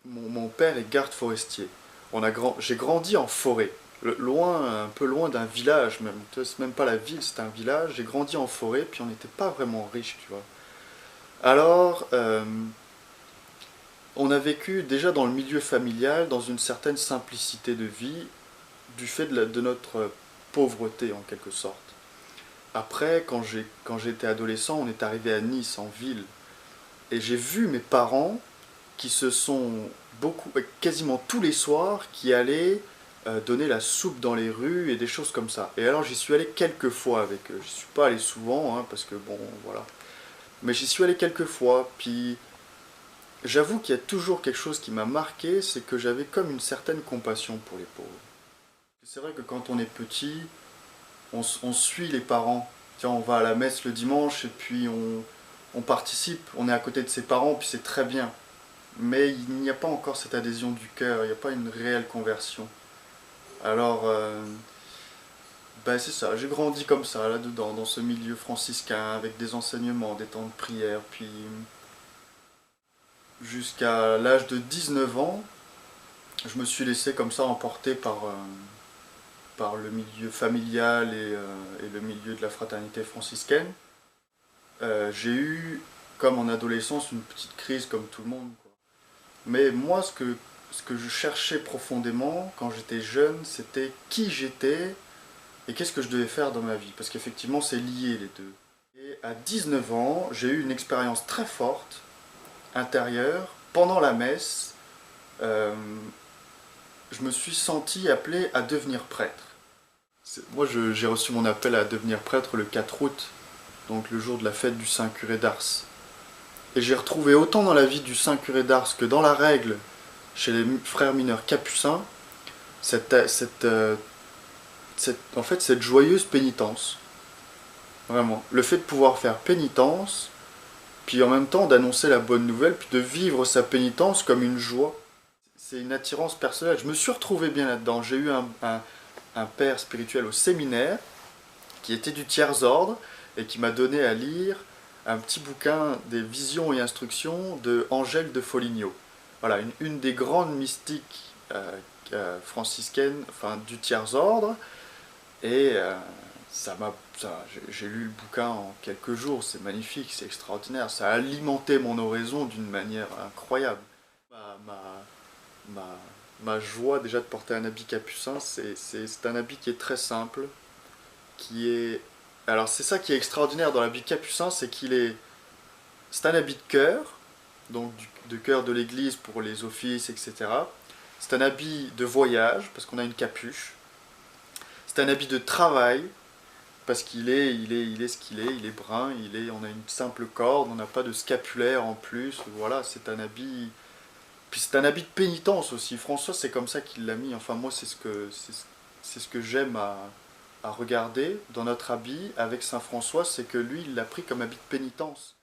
Mon père est garde forestier. J'ai grandi en forêt, loin, un peu loin d'un village même. Tu vois, c'est même pas la ville, c'est un village. J'ai grandi en forêt, puis on n'était pas vraiment riche, tu vois. Alors, on a vécu déjà dans le milieu familial, dans une certaine simplicité de vie, du fait de notre pauvreté en quelque sorte. Après, quand j'étais adolescent, on est arrivé à Nice, en ville, et j'ai vu mes parents qui se sont quasiment tous les soirs, qui allaient donner la soupe dans les rues et des choses comme ça. Et alors j'y suis allé quelques fois avec eux. Je suis pas allé souvent, hein, parce que bon, voilà. Mais j'y suis allé quelques fois, puis j'avoue qu'il y a toujours quelque chose qui m'a marqué, c'est que j'avais comme une certaine compassion pour les pauvres. C'est vrai que quand on est petit, on suit les parents. Tiens, on va à la messe le dimanche et puis on participe, on est à côté de ses parents, puis c'est très bien. Mais il n'y a pas encore cette adhésion du cœur, il n'y a pas une réelle conversion. Alors, ben c'est ça, j'ai grandi comme ça, là-dedans, dans ce milieu franciscain, avec des enseignements, des temps de prière, puis jusqu'à l'âge de 19 ans, je me suis laissé comme ça emporter par le milieu familial et le milieu de la fraternité franciscaine. J'ai eu, comme en adolescence, une petite crise comme tout le monde, quoi. Mais moi, ce que je cherchais profondément quand j'étais jeune, c'était qui j'étais et qu'est-ce que je devais faire dans ma vie. Parce qu'effectivement, c'est lié les deux. Et à 19 ans, j'ai eu une expérience très forte, intérieure. Pendant la messe, euh, je me suis senti appelé à devenir prêtre. Moi, j'ai reçu mon appel à devenir prêtre le 4 août, donc le jour de la fête du Saint Curé d'Ars. Et j'ai retrouvé autant dans la vie du Saint Curé d'Ars que dans la règle chez les frères mineurs capucins, en fait, cette joyeuse pénitence. Vraiment. Le fait de pouvoir faire pénitence, puis en même temps d'annoncer la bonne nouvelle, puis de vivre sa pénitence comme une joie. C'est une attirance personnelle. Je me suis retrouvé bien là-dedans. J'ai eu un père spirituel au séminaire qui était du tiers-ordre et qui m'a donné à lire un petit bouquin des visions et instructions de Angèle de Foligno. Voilà, une des grandes mystiques franciscaines, enfin du tiers-ordre. Et j'ai lu le bouquin en quelques jours, c'est magnifique, c'est extraordinaire. Ça a alimenté mon oraison d'une manière incroyable. Ma, ma, ma, ma joie déjà de porter un habit capucin, c'est un habit qui est très simple, qui est... Alors c'est ça qui est extraordinaire dans l'habit capucin, c'est un habit de chœur, donc de chœur de l'église pour les offices, etc. C'est un habit de voyage, parce qu'on a une capuche. C'est un habit de travail, parce il est ce qu'il est, il est brun, on a une simple corde, on n'a pas de scapulaire en plus, voilà, c'est un habit... Puis c'est un habit de pénitence aussi, François c'est comme ça qu'il l'a mis, enfin moi c'est ce que j'aime à regarder dans notre habit avec Saint François, c'est que lui il l'a pris comme habit de pénitence.